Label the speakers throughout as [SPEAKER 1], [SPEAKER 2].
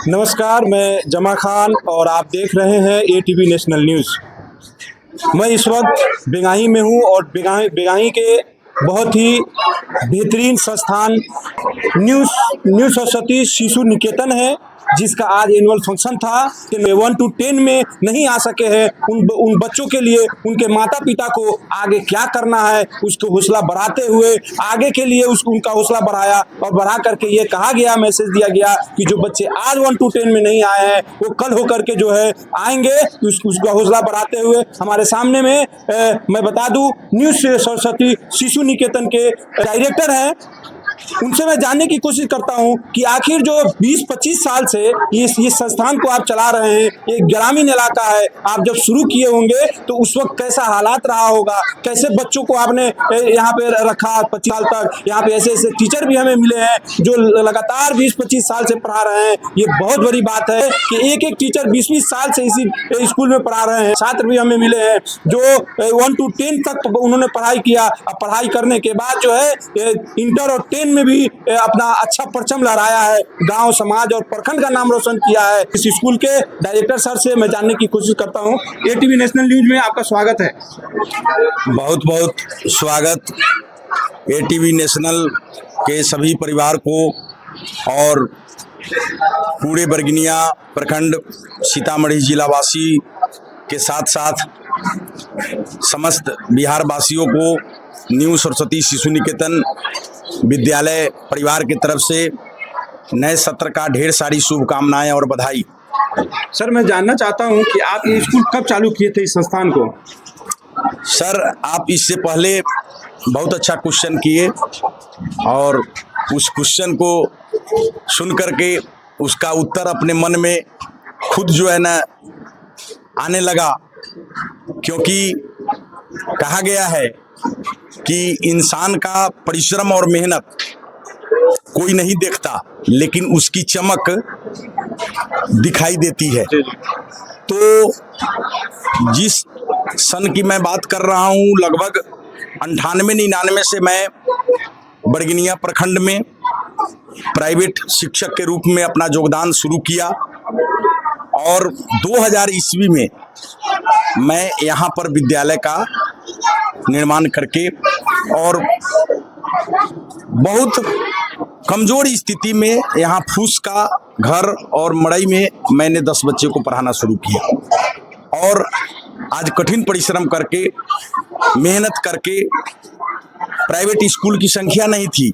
[SPEAKER 1] नमस्कार, मैं जमा खान और आप देख रहे हैं एटीवी नेशनल न्यूज़। मैं इस वक्त बेगाही में हूँ और बेगाही के बहुत ही बेहतरीन संस्थान न्यू सरस्वती शिशु निकेतन है, जिसका आज एनुअल फंक्शन था। 1 to 10 में नहीं आ सके हैं उन बच्चों के लिए उनके माता पिता को आगे क्या करना है उसको हौसला बढ़ाते हुए आगे के लिए उनका हौसला बढ़ाया और बढ़ा करके ये कहा गया, मैसेज दिया गया कि जो बच्चे आज 1 to 10 में नहीं आए हैं वो कल होकर के जो है आएंगे। उसका हौसला बढ़ाते हुए हमारे सामने में मैं बता दूं न्यू सरस्वती शिशु निकेतन के डायरेक्टर हैं, उनसे मैं जानने की कोशिश करता हूं कि आखिर जो 20-25 साल से ये संस्थान को आप चला रहे हैं, ये ग्रामीण इलाका है, आप जब शुरू किए होंगे तो उस वक्त कैसा हालात रहा होगा, कैसे बच्चों को आपने यहाँ पे रखा 25 साल तक। यहाँ पे ऐसे ऐसे टीचर भी हमें मिले हैं जो लगातार 20-25 साल से पढ़ा रहे हैं। ये बहुत बड़ी बात है कि एक एक टीचर 20-20 साल से इसी स्कूल में पढ़ा रहे हैं। छात्र भी हमें मिले हैं जो 1 to 10 तक उन्होंने पढ़ाई किया। अब पढ़ाई करने के बाद जो है इंटर और 10 में भी अपना अच्छा परचम लहराया है, गांव समाज और प्रखंड का नाम रोशन किया है। इस स्कूल के डायरेक्टर सर से मैं जानने की कोशिश करता हूं। एटीवी नेशनल न्यूज में आपका स्वागत है।
[SPEAKER 2] बहुत बहुत स्वागत एटीवी नेशनल के सभी परिवार को और पूरे बरगिनिया प्रखंड सीतामढ़ी जिलावासी के साथ साथ समस्त बिहार वासियों को न्यू सरस्वती शिशु निकेतन विद्यालय परिवार की तरफ से नए सत्र का ढेर सारी शुभकामनाएं और बधाई।
[SPEAKER 1] सर, मैं जानना चाहता हूं कि आप ये स्कूल कब चालू किए थे इस संस्थान को?
[SPEAKER 2] सर, आप इससे पहले बहुत अच्छा क्वेश्चन किए और उस क्वेश्चन को सुन करके उसका उत्तर अपने मन में खुद जो है ना आने लगा, क्योंकि कहा गया है कि इंसान का परिश्रम और मेहनत कोई नहीं देखता, लेकिन उसकी चमक दिखाई देती है। तो जिस सन की मैं बात कर रहा हूँ, लगभग 98-99 से मैं बरगिनिया प्रखंड में प्राइवेट शिक्षक के रूप में अपना योगदान शुरू किया और 2000 ईस्वी में मैं यहाँ पर विद्यालय का निर्माण करके और बहुत कमजोर स्थिति में यहाँ फूस का घर और मड़ई में मैंने 10 बच्चे को पढ़ाना शुरू किया और आज कठिन परिश्रम करके मेहनत करके प्राइवेट स्कूल की संख्या नहीं थी।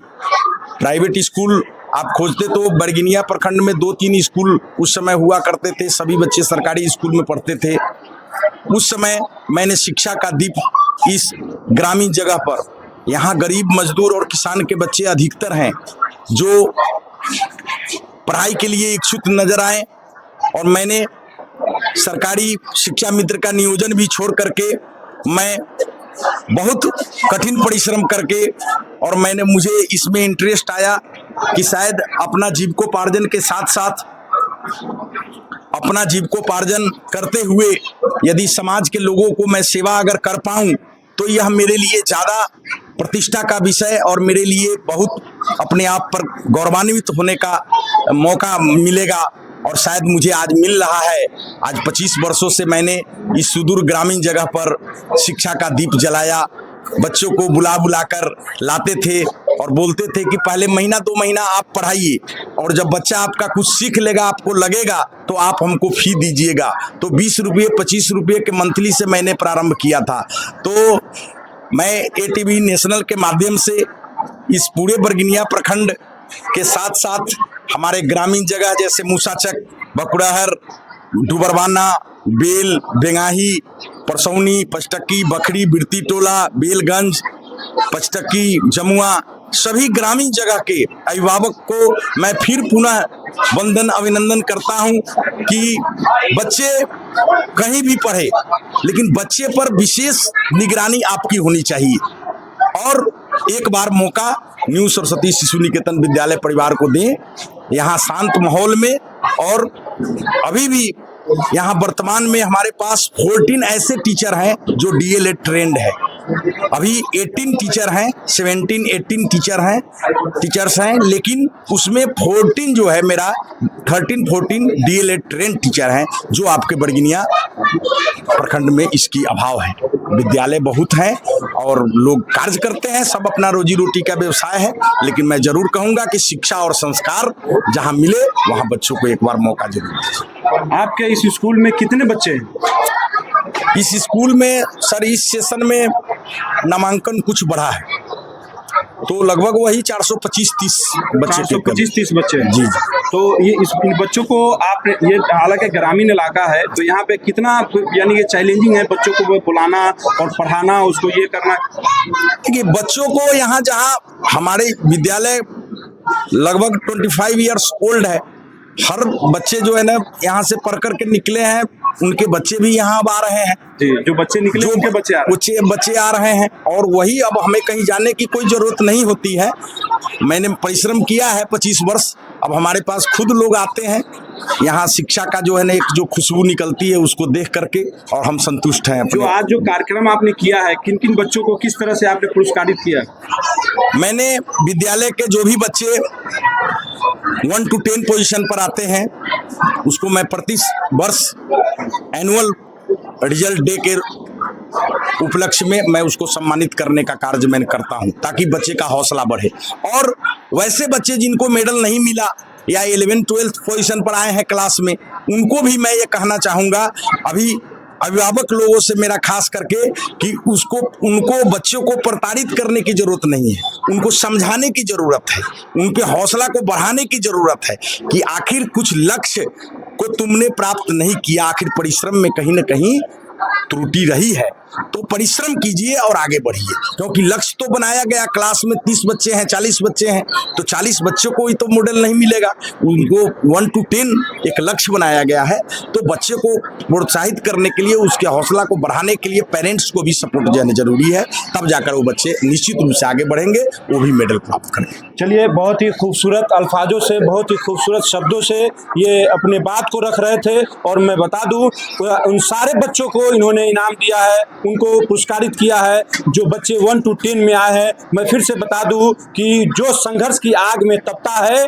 [SPEAKER 2] प्राइवेट स्कूल आप खोजते तो बरगिनिया प्रखंड में 2-3 स्कूल उस समय हुआ करते थे, सभी बच्चे सरकारी स्कूल में पढ़ते थे। उस समय मैंने शिक्षा का दीप इस ग्रामीण जगह पर, यहाँ गरीब मजदूर और किसान के बच्चे अधिकतर हैं जो पढ़ाई के लिए इच्छुक नजर आए, और मैंने सरकारी शिक्षा मित्र का नियोजन भी छोड़ करके मैं बहुत कठिन परिश्रम करके और मुझे इसमें इंटरेस्ट आया कि शायद अपना जीविकोपार्जन के साथ साथ अपना जीविकोपार्जन करते हुए यदि समाज के लोगों को मैं सेवा अगर कर पाऊं तो यह मेरे लिए ज़्यादा प्रतिष्ठा का विषय और मेरे लिए बहुत अपने आप पर गौरवान्वित होने का मौका मिलेगा, और शायद मुझे आज मिल रहा है। आज 25 वर्षों से मैंने इस सुदूर ग्रामीण जगह पर शिक्षा का दीप जलाया। बच्चों को बुला कर लाते थे और बोलते थे कि पहले महीना 2 महीना आप पढ़ाइए, और जब बच्चा आपका कुछ सीख लेगा, आपको लगेगा तो आप हमको फी दीजिएगा। तो 20 रुपये 25 रुपये के मंथली से मैंने प्रारंभ किया था। तो मैं एटीवी नेशनल के माध्यम से इस पूरे बरगिनिया प्रखंड के साथ साथ हमारे ग्रामीण जगह जैसे मूसाचक, बकुड़ाहर, डुबरवाना, बेल, बेंगाही, परसौनी, पचटक्की, बखरी, बिरती टोला, बेलगंज, पचटक्की, जमुआ, सभी ग्रामीण जगह के अभिभावक को मैं फिर पुनः वंदन अभिनंदन करता हूं कि बच्चे कहीं भी पढ़े, लेकिन बच्चे पर विशेष निगरानी आपकी होनी चाहिए। और एक बार मौका न्यू सरस्वती शिशु निकेतन विद्यालय परिवार को दें, यहाँ शांत माहौल में, और अभी भी यहाँ वर्तमान में हमारे पास 14 ऐसे टीचर हैं जो DLED ट्रेंड है। अभी 18 टीचर हैं, 17-18 टीचर्स हैं, लेकिन उसमें 14 जो है मेरा 13-14 DLED ट्रेंड टीचर हैं, जो आपके बरगिनिया प्रखंड में इसकी अभाव है। विद्यालय बहुत हैं और लोग कार्य करते हैं, सब अपना रोजी रोटी का व्यवसाय है, लेकिन मैं जरूर कहूँगा कि शिक्षा और संस्कार जहाँ मिले वहाँ बच्चों को एक बार मौका जरूर दीजिए।
[SPEAKER 1] आपके इस स्कूल में कितने बच्चे हैं?
[SPEAKER 2] इस स्कूल में सर इस सेशन में नामांकन कुछ बढ़ा है, तो लगभग वही 425-30 बच्चे
[SPEAKER 1] 425-30 बच्चे हैं।
[SPEAKER 2] जी।
[SPEAKER 1] तो ये इस बच्चों को आप ये हालांकि ग्रामीण इलाका है, तो यहाँ पे कितना यानी ये चैलेंजिंग है बच्चों को बुलाना और पढ़ाना, उसको ये करना?
[SPEAKER 2] देखिए बच्चों को यहाँ जहाँ हमारे विद्यालय लगभग 25 ईयर्स ओल्ड है, हर बच्चे जो है ना यहाँ से पढ़ कर के निकले हैं, उनके बच्चे भी यहाँ अब आ रहे हैं।
[SPEAKER 1] जी, जो बच्चे निकले उनके बच्चे आ रहे हैं और वही अब हमें कहीं जाने की कोई जरूरत नहीं होती है। मैंने परिश्रम किया है 25 वर्ष, अब हमारे पास खुद लोग आते हैं, यहाँ शिक्षा का जो है ना एक जो खुशबू निकलती है उसको देख करके और हम संतुष्ट हैं। जो आज जो कार्यक्रम आपने किया है, किन किन बच्चों को किस तरह से आपने पुरस्कारित किया?
[SPEAKER 2] मैंने विद्यालय के जो भी बच्चे 1 to 10 पोजीशन पर आते हैं उसको मैं प्रति वर्ष एनुअल रिजल्ट डे के उपलक्ष्य में मैं उसको सम्मानित करने का कार्य मैंने करता हूं, ताकि बच्चे का हौसला बढ़े। और वैसे बच्चे जिनको मेडल नहीं मिला या 11-12 पोजीशन पर आए हैं क्लास में, उनको भी मैं ये कहना चाहूँगा, अभी अभिभावक लोगों से मेरा खास करके कि उनको बच्चों को प्रताड़ित करने की जरूरत नहीं है, उनको समझाने की जरूरत है, उनके हौसला को बढ़ाने की जरूरत है कि आखिर कुछ लक्ष्य को तुमने प्राप्त नहीं किया, आखिर परिश्रम में कहीं ना कहीं त्रुटि रही है, तो परिश्रम कीजिए और आगे बढ़िए। क्योंकि लक्ष्य तो बनाया गया, क्लास में 30 बच्चे हैं, 40 बच्चे हैं, तो 40 बच्चों को ही तो मॉडल नहीं मिलेगा, उनको 1 to 10 एक लक्ष्य बनाया गया है। तो बच्चे को प्रोत्साहित करने के लिए, उसके हौसला को बढ़ाने के लिए पेरेंट्स को भी सपोर्ट देना जरूरी है, तब जाकर वो बच्चे निश्चित रूप से आगे बढ़ेंगे, वो भी मेडल प्राप्त करेंगे।
[SPEAKER 1] चलिए, बहुत ही खूबसूरत अल्फाजों से, बहुत ही खूबसूरत शब्दों से ये अपने बात को रख रहे थे। और मैं बता दूं, उन सारे बच्चों को इन्होंने इनाम दिया है, उनको पुरस्कारित किया है जो बच्चे 1 to 10 में आए हैं। मैं फिर से बता दूं कि जो संघर्ष की आग में तपता है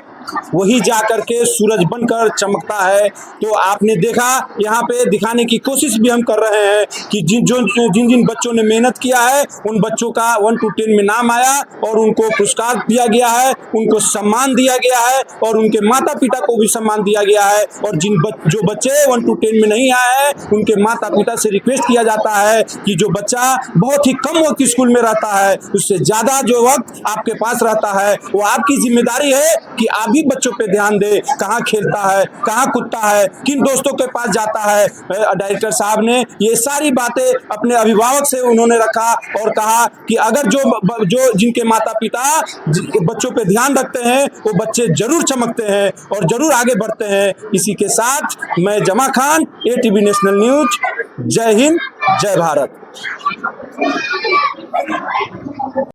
[SPEAKER 1] वही जाकर के सूरज बनकर चमकता है। तो आपने देखा, यहाँ पे दिखाने की कोशिश भी हम कर रहे हैं कि जिन बच्चों ने मेहनत किया है उन बच्चों का 1 to 10 में नाम आया और उनको पुरस्कार दिया गया है, उनको सम्मान दिया गया है और उनके माता पिता को भी सम्मान दिया गया है। और जो बच्चे 1 to 10 में नहीं आए हैं उनके माता पिता से रिक्वेस्ट किया जाता है कि जो बच्चा बहुत ही कम वक्त स्कूल में रहता है, उससे ज़्यादा जो वक्त आपके पास रहता है, वो आपकी जिम्मेदारी है कि आप बच्चों पे ध्यान दे, कहाँ खेलता है, कहाँ कूदता है, किन दोस्तों के पास जाता है। डायरेक्टर साहब ने ये सारी बातें अपने अभिभावक से उन्होंने रखा और कहा कि अगर जो जिनके माता पिता बच्चों पे ध्यान रखते हैं वो बच्चे जरूर चमकते हैं और जरूर आगे बढ़ते हैं। इसी के साथ मैं जमा खान, ATV नेशनल न्यूज, जय हिंद, जय भारत।